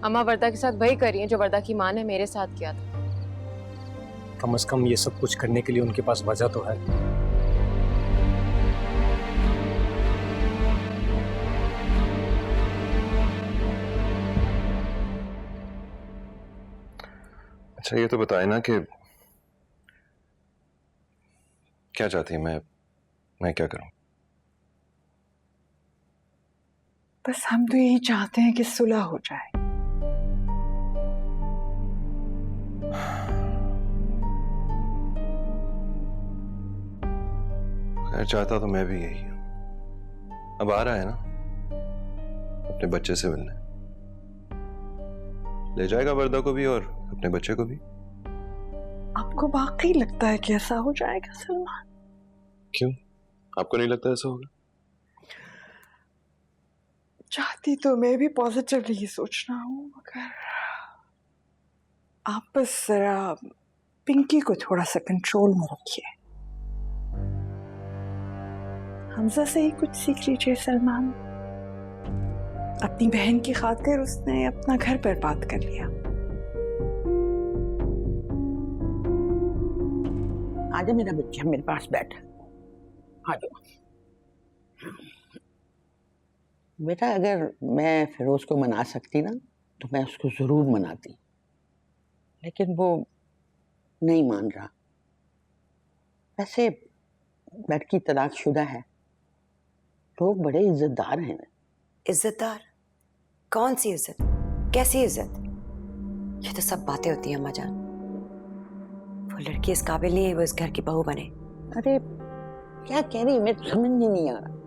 अम्मा वर्दा के साथ वही कर रही हैं जो वर्दा की माँ ने मेरे साथ किया था। कम से कम ये सब कुछ करने के लिए उनके पास वजह तो है। अच्छा ये तो बताए ना कि क्या चाहती है, मैं क्या करूं? बस हम तो यही चाहते हैं कि सुलह हो जाए। खैर चाहता तो मैं भी यही हूं। अब आ रहा है ना अपने बच्चे से मिलने, ले जाएगा वर्दा को भी और अपने बच्चे को भी। आपको वाकई लगता है कि ऐसा हो जाएगा सलमान? क्यों, आपको नहीं लगता ऐसा होगा? चाहती तो मैं भी पॉजिटिवली ही सोच रहा हूँ, मगर आप बस जरा पिंकी को थोड़ा सा कंट्रोल में रखिए। हमजा से ही कुछ सीख लीजिए सलमान। अपनी बहन की खातिर उसने अपना घर बर्बाद कर लिया। आजा मेरा बच्चा, मेरे पास बैठ। आ जाओ बेटा। अगर मैं फिरोज को मना सकती ना तो मैं उसको जरूर मनाती, लेकिन वो नहीं मान रहा। वैसे लड़की तलाकशुदा है, लोग बड़े इज्जतदार हैं। इज्जतदार? कौन सी इज्जत, कैसी इज्जत? ये तो सब बातें होती हैं अम्मा जान। वो लड़की इस काबिल नहीं है वो इस घर की बहू बने। अरे क्या कह रही है, मेरे तो समझ में नहीं आ रहा।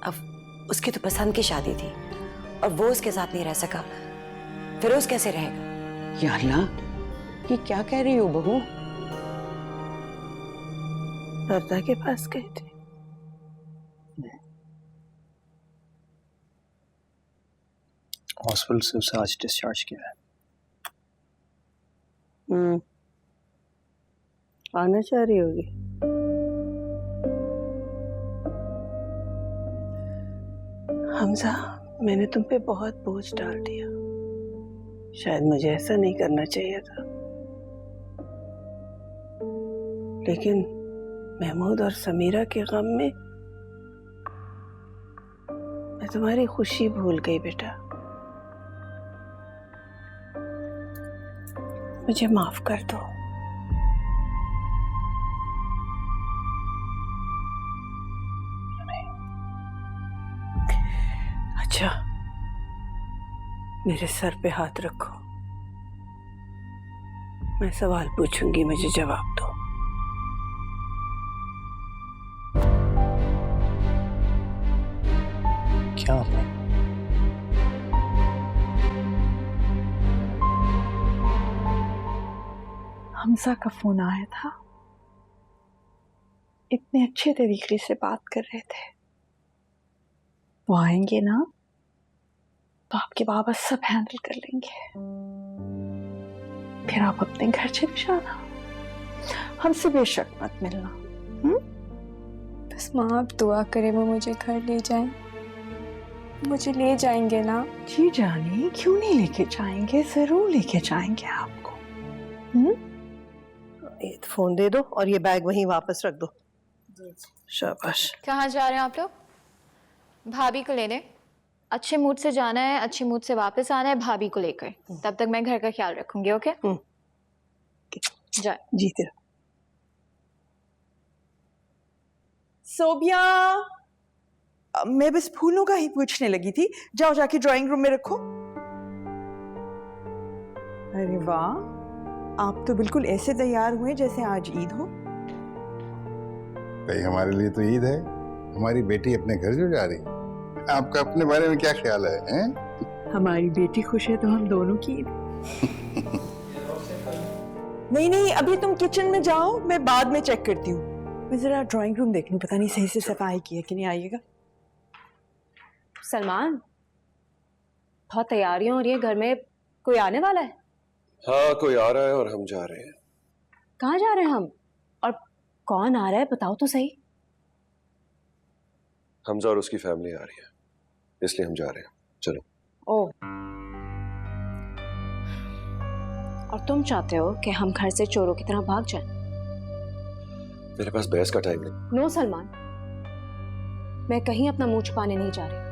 अब उसकी तो पसंद की शादी थी और वो उसके साथ नहीं रह सका, फिरोज कैसे रहेगा? या अल्लाह, ये क्या कह रही हो बहू? वर्दा के पास गए थे। हॉस्पिटल से उसे आज डिस्चार्ज किया है। आना चाह रही होगी। हमजा, मैंने तुम पे बहुत बोझ डाल दिया। शायद मुझे ऐसा नहीं करना चाहिए था, लेकिन महमूद और समीरा के गम में मैं तुम्हारी खुशी भूल गई बेटा। मुझे माफ कर दो। अच्छा, मेरे सर पे हाथ रखो, मैं सवाल पूछूंगी, मुझे जवाब दो। क्या? हमजा का फोन आया था, इतने अच्छे तरीके से बात कर रहे थे। वो आएंगे ना तो आपके बाबा सब हैंडल कर लेंगे। फिर आप अपने घर चले जाना, हमसे बेशक मत मिलना। बस माँ आप दुआ करें वो मुझे घर ले जाएं। मुझे ले जाएंगे ना? जी जानी, क्यों नहीं लेके जाएंगे, जरूर लेके जाएंगे आपको। ये फोन दे दो और ये बैग वहीं वापस रख दो। शाबाश। कहाँ जा रहे हैं आप लोग? भाभी को लेने। अच्छे मूड से जाना है, अच्छे मूड से वापस आना है भाभी को लेकर। तब तक मैं घर का ख्याल रखूंगी। ओके? जाए। जी तेरा। सोबिया, मैं बस फूलों का ही पूछने लगी थी, जाओ जाके ड्राइंग रूम में रखो। अरे वाह, आप तो बिल्कुल ऐसे तैयार हुए जैसे आज ईद हो। भाई हमारे लिए तो ईद है, हमारी बेटी अपने घर जो जा रही है। आपका अपने बारे में क्या ख्याल है, हैं? हमारी बेटी खुश है तो हम दोनों की ईद। नहीं नहीं, अभी तुम किचन में जाओ, मैं बाद में चेक करती हूँ। मैं जरा ड्राइंग रूम देख लूं, पता नहीं सही से सफाई की है कि नहीं। आइएगा। सलमान, बहुत तैयारियां हो रही है, घर में कोई आने वाला है? हाँ, कोई आ रहा है और हम जा रहे हैं। कहाँ जा रहे हैं हम? और कौन आ रहा है बताओ तो सही। हमजा और उसकी फैमिली आ रही है, इसलिए हम जा रहे हैं। चलो। ओ, और तुम चाहते हो कि हम घर से चोरों की तरह भाग जाएं? मेरे पास बहस का टाइम नहीं। नो सलमान, मैं कहीं अपना मुंह छुपाने नहीं जा रही।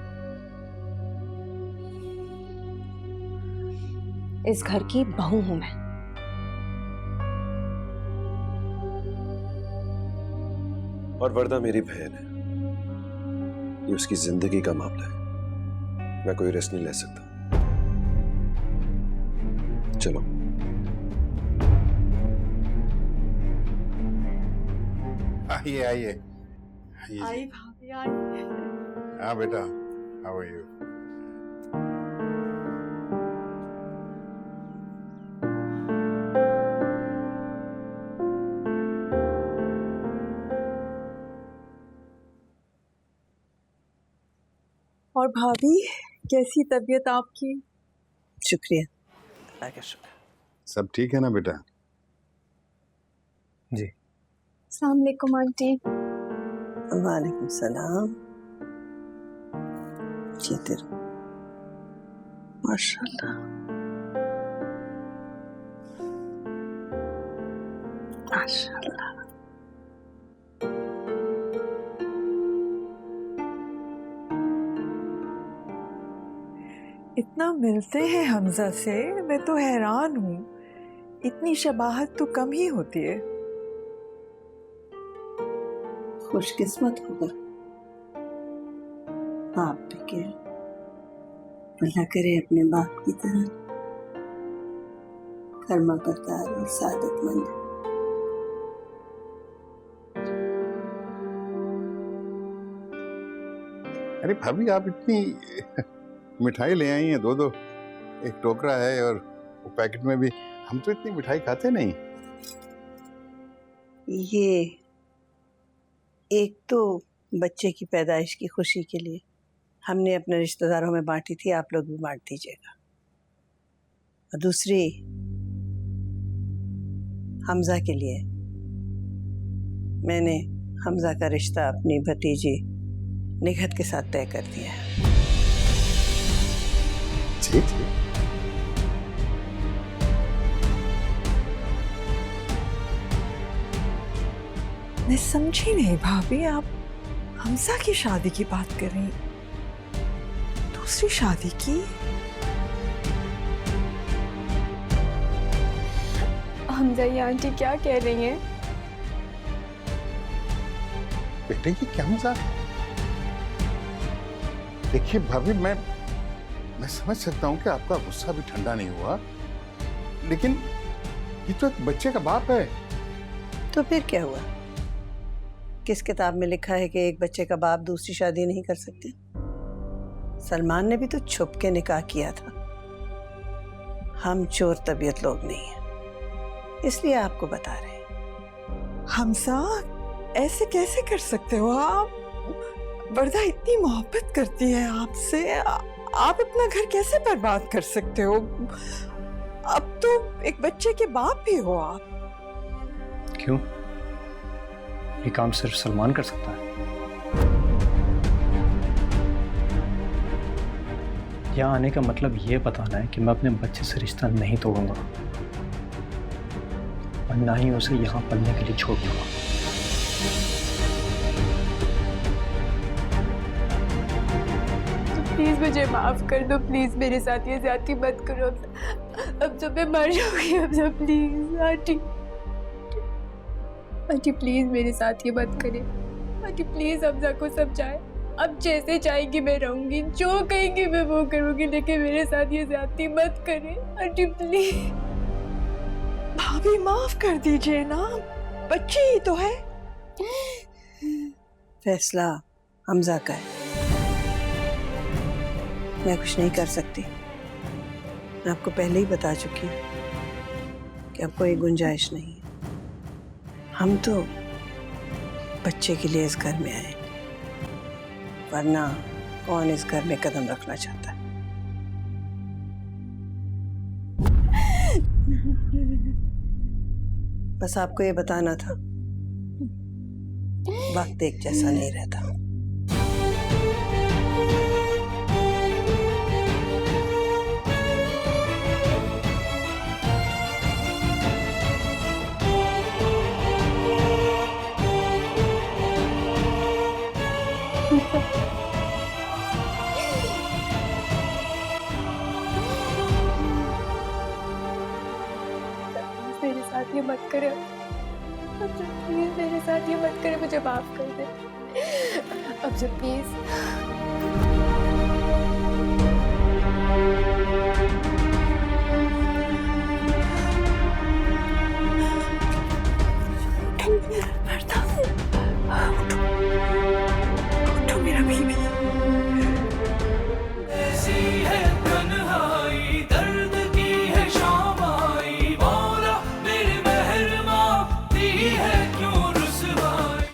इस घर की बहू हूं मैं। और वर्दा मेरी बहन है, ये उसकी जिंदगी का मामला है, मैं कोई रिस्क नहीं ले सकता। चलो। आइए आइए आई भाभी आई। हाँ बेटा, हाउ आर यू? और भाभी कैसी तबीयत आपकी? शुक्रिया, अल्लाह का शुक्र। सब ठीक है ना बेटा? जी। अस्सलाम वालेकुम आंटी। वालेकुम सलाम। जीते रहो। माशाल्लाह माशाल्लाह। इतना मिलते हैं हमजा से, मैं तो हैरान हूँ। इतनी शबाहत तो कम ही होती है। खुशकिस्मत होगा आप भी के, अल्लाह करे अपने बाप की तरह कर्मा बरदार और सादतमंद। अरे भाभी, आप इतनी मिठाई ले आई हैं, दो दो, एक टोकरा है और वो पैकेट में भी। हम तो इतनी मिठाई खाते नहीं। ये एक तो बच्चे की पैदाइश की खुशी के लिए हमने अपने रिश्तेदारों में बांटी थी, आप लोग भी बांट दीजिएगा। और दूसरी हमजा के लिए मैंने हमजा का रिश्ता अपनी भतीजी निघत के साथ तय कर दिया है। जी जी। मैं समझी नहीं भाभी, आप हमजा की शादी की बात कर रही, दूसरी शादी की? हमजा, ये आंटी क्या कह रही हैं? बेटे की क्या मजाक? देखिए भाभी, मैं समझ सकता हूँ कि आपका गुस्सा भी ठंडा नहीं हुआ, लेकिन ये तो एक बच्चे का बाप है। तो फिर क्या हुआ? किस किताब में लिखा है कि एक बच्चे का बाप दूसरी शादी नहीं कर सकते? सलमान ने भी तो छुप के निकाह किया था। हम चोर तबीयत लोग नहीं हैं, इसलिए आपको बता रहे हैं। हमजा, ऐसे कैसे कर सकते हो आप? वर्दा इतनी मोहब्बत करती है आपसे, आप अपना घर कैसे बर्बाद कर सकते हो? अब तो एक बच्चे के बाप भी हो आप। क्यों? ये काम सिर्फ सलमान कर सकता है। यहाँ आने का मतलब ये बताना है कि मैं अपने बच्चे से रिश्ता नहीं तोड़ूंगा और ना ही उसे यहाँ पलने के लिए छोड़ दूंगा। प्लीज मुझे माफ कर दो, प्लीज मेरे साथ ये ज्यादती मत करो। अब जब मैं मर जाऊंगी, अब जब प्लीज आंटी, आंटी प्लीज मेरे साथ ये मत करें। आंटी प्लीज हमजा को समझाए। अब जैसे चाहेंगी मैं रहूंगी, जो कहेंगी मैं वो करूंगी, लेकिन मेरे साथ ये ज्यादती मत करें आंटी प्लीज। भाभी माफ कर दीजिए ना, बच्ची ही तो है। फैसला हमजा का है, मैं कुछ नहीं कर सकती। मैं आपको पहले ही बता चुकी हूँ कि अब कोई गुंजाइश नहीं है। हम तो बच्चे के लिए इस घर में आए, वरना कौन इस घर में कदम रखना चाहता है? बस आपको ये बताना था, वक्त एक जैसा नहीं रहता। मेरे साथ ये मत करे, प्लीज मेरे साथ ये मत करे, मुझे माफ कर दे अब से प्लीज।